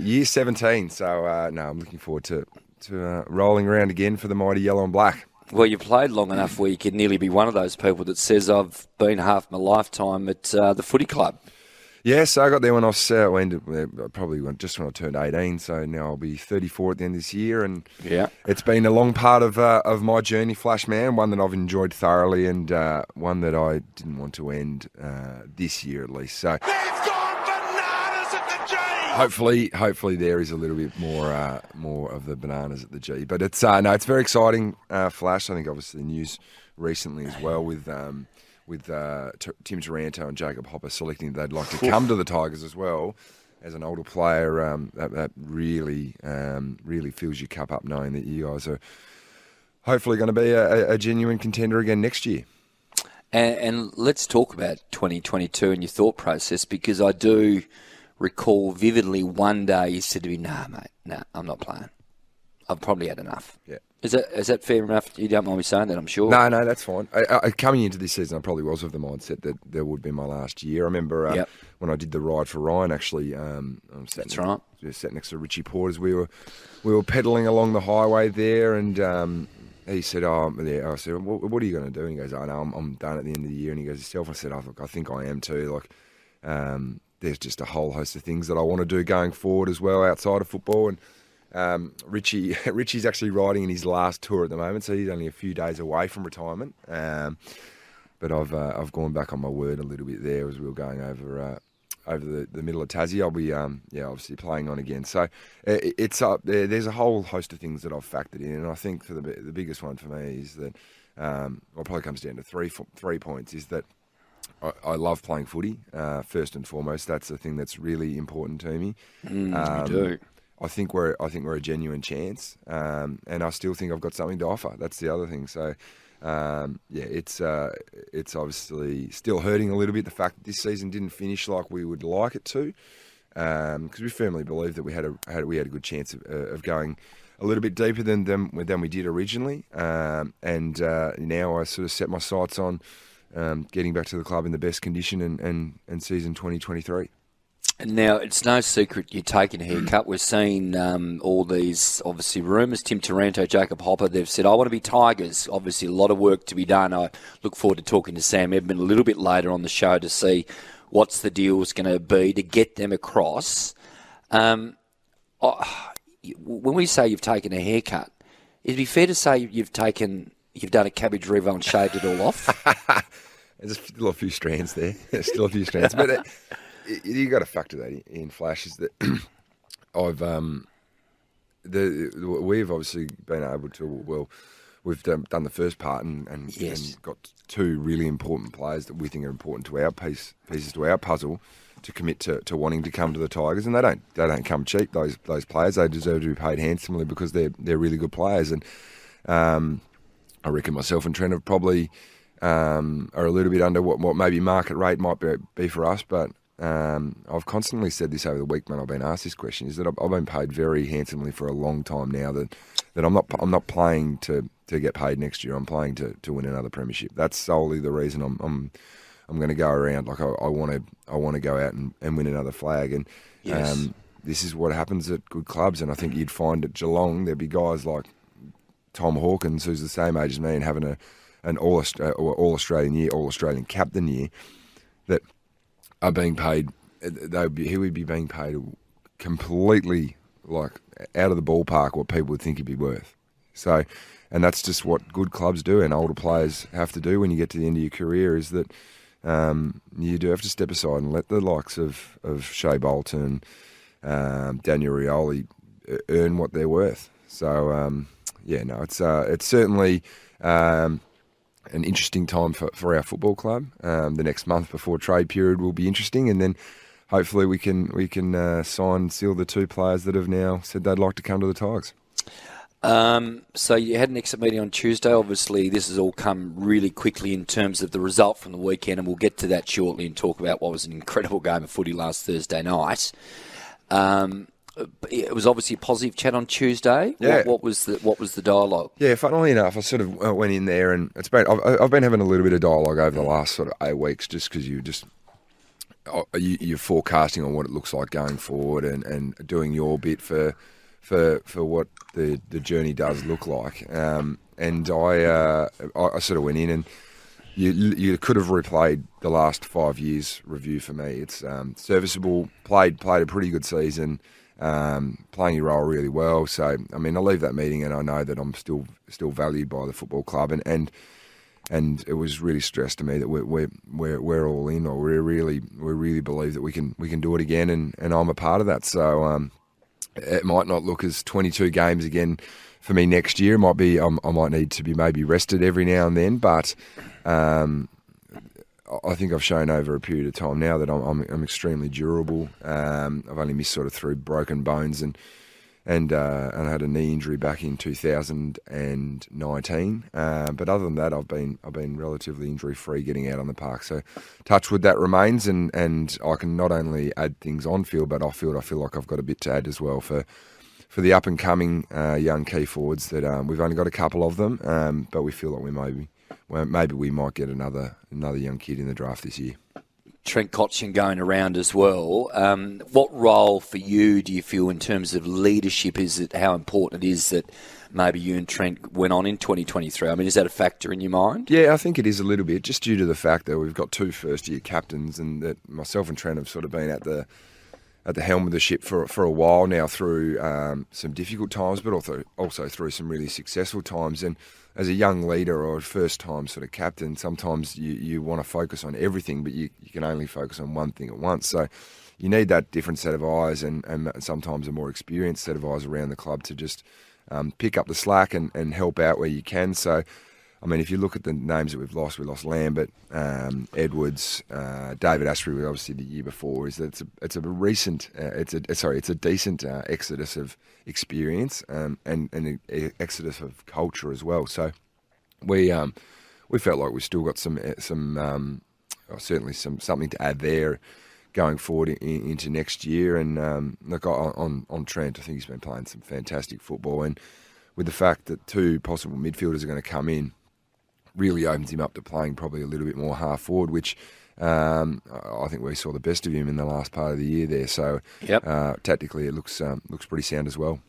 year 17. So, no, I'm looking forward to rolling around again for the mighty yellow and black. Well, you played long enough where you could nearly be one of those people that says, I've been half my lifetime at the footy club. Yeah, so I got there when I was probably just when I turned 18. So now I'll be 34 at the end of this year, and it's been a long part of my journey, Flash Man. One that I've enjoyed thoroughly, and one that I didn't want to end this year at least. So they've gone bananas at the G. Hopefully there is a little bit more of the bananas at the G. But it's it's very exciting, Flash. I think obviously the news recently as well with Tim Taranto and Jacob Hopper selecting they'd like to come to the Tigers as well. As an older player, that really fills your cup up knowing that you guys are hopefully going to be a genuine contender again next year. And let's talk about 2022 and your thought process, because I do recall vividly one day you said to me, nah, mate, I'm not playing. I've probably had enough. Yeah. Is that fair enough? You don't mind me saying that, I'm sure. No, that's fine. Coming into this season, I probably was of the mindset that there would be my last year. I remember when I did the ride for Ryan, actually. That's right. Sat next to Richie Porters. We were pedalling along the highway there, and he said, I said, what are you going to do? And he goes, no, I'm done at the end of the year. And he goes, yourself? I said, look, I think I am too. There's just a whole host of things that I want to do going forward as well outside of football. And Richie's actually riding in his last tour at the moment, so he's only a few days away from retirement. But I've gone back on my word a little bit there as we were going over the middle of Tassie. I'll be obviously playing on again. So it's up there. There's a whole host of things that I've factored in, and I think for the biggest one for me is that probably comes down to three points. Is that I love playing footy first and foremost. That's the thing that's really important to me. You do. I think we're a genuine chance, and I still think I've got something to offer. That's the other thing. So, it's obviously still hurting a little bit the fact that this season didn't finish like we would like it to, because we firmly believe that we had a good chance of going a little bit deeper than we did originally, and now I sort of set my sights on getting back to the club in the best condition and season 2023. Now, it's no secret you're taking a haircut. We're seeing all these, obviously, rumours. Tim Taranto, Jacob Hopper, they've said, I want to be Tigers. Obviously, a lot of work to be done. I look forward to talking to Sam Edmund a little bit later on the show to see what's the deal's going to be to get them across. When we say you've taken a haircut, it'd be fair to say you've done a cabbage revo and shaved it all off? There's still a few strands there. But you got to factor that in, Flash, is that we've obviously been able to, we've done the first part and got two really important players that we think are important to our pieces to our puzzle to commit to wanting to come to the Tigers, and they don't come cheap. Those players, they deserve to be paid handsomely because they're really good players, and I reckon myself and Trent have probably are a little bit under what maybe market rate might be for us, but. I've constantly said this over the week when I've been asked this question, is that I've been paid very handsomely for a long time now, that I'm not playing to get paid next year. I'm playing to win another premiership. That's solely the reason I'm going to go around. Like I want to go out and win another flag, and this is what happens at good clubs. And I think you'd find at Geelong there'd be guys like Tom Hawkins, who's the same age as me and having an all Australian year, all Australian captain year, that are being paid. He would be being paid completely like out of the ballpark what people would think he'd be worth. So, and that's just what good clubs do and older players have to do when you get to the end of your career, is that you do have to step aside and let the likes of Shea Bolton, Daniel Riewoldt earn what they're worth. So, it's certainly an interesting time for our football club. The next month before trade period will be interesting, and then hopefully we can sign and seal the two players that have now said they'd like to come to the Tigers. So you had an exit meeting on Tuesday. Obviously, this has all come really quickly in terms of the result from the weekend, and we'll get to that shortly and talk about what was an incredible game of footy last Thursday night. It was obviously a positive chat on Tuesday. Yeah. What was the dialogue? Yeah, funnily enough, I sort of went in there, and I've been having a little bit of dialogue over the last sort of 8 weeks, just because you're forecasting on what it looks like going forward and doing your bit for what the journey does look like. And I sort of went in and you could have replayed the last 5 years review for me. It's serviceable, played a pretty good season, playing your role really well. So, I mean, I leave that meeting and I know that I'm still valued by the football club and it was really stressed to me that we're all in, or we really believe that we can do it again, and I'm a part of that. So it might not look as 22 games again for me next year. It might be I might need to be maybe rested every now and then, but I think I've shown over a period of time now that I'm extremely durable. I've only missed sort of through broken bones and I had a knee injury back in 2019. But other than that, I've been relatively injury free getting out on the park. So touch wood, that remains, and I can not only add things on field, but off field I feel like I've got a bit to add as well for the up and coming young key forwards that we've only got a couple of them, but we feel like maybe we might get another young kid in the draft this year. Trent Cotchin going around as well. What role for you do you feel in terms of leadership? Is it how important it is that maybe you and Trent went on in 2023? I mean, is that a factor in your mind? Yeah, I think it is a little bit, just due to the fact that we've got 2 first-year captains and that myself and Trent have sort of been at the helm of the ship for a while now through some difficult times, but also through some really successful times. And as a young leader or a first-time sort of captain, sometimes you want to focus on everything, but you can only focus on one thing at once. So you need that different set of eyes and sometimes a more experienced set of eyes around the club to just pick up the slack and help out where you can. So, I mean, if you look at the names that we lost Lambert, Edwards, David Astbury, obviously the year before. It's a decent exodus of experience and an exodus of culture as well. So we felt like we still got something to add there going forward into next year. And look, on Trent, I think he's been playing some fantastic football, and with the fact that 2 possible midfielders are going to come in, really opens him up to playing probably a little bit more half forward, which I think we saw the best of him in the last part of the year there. So yep. Tactically, it looks pretty sound as well.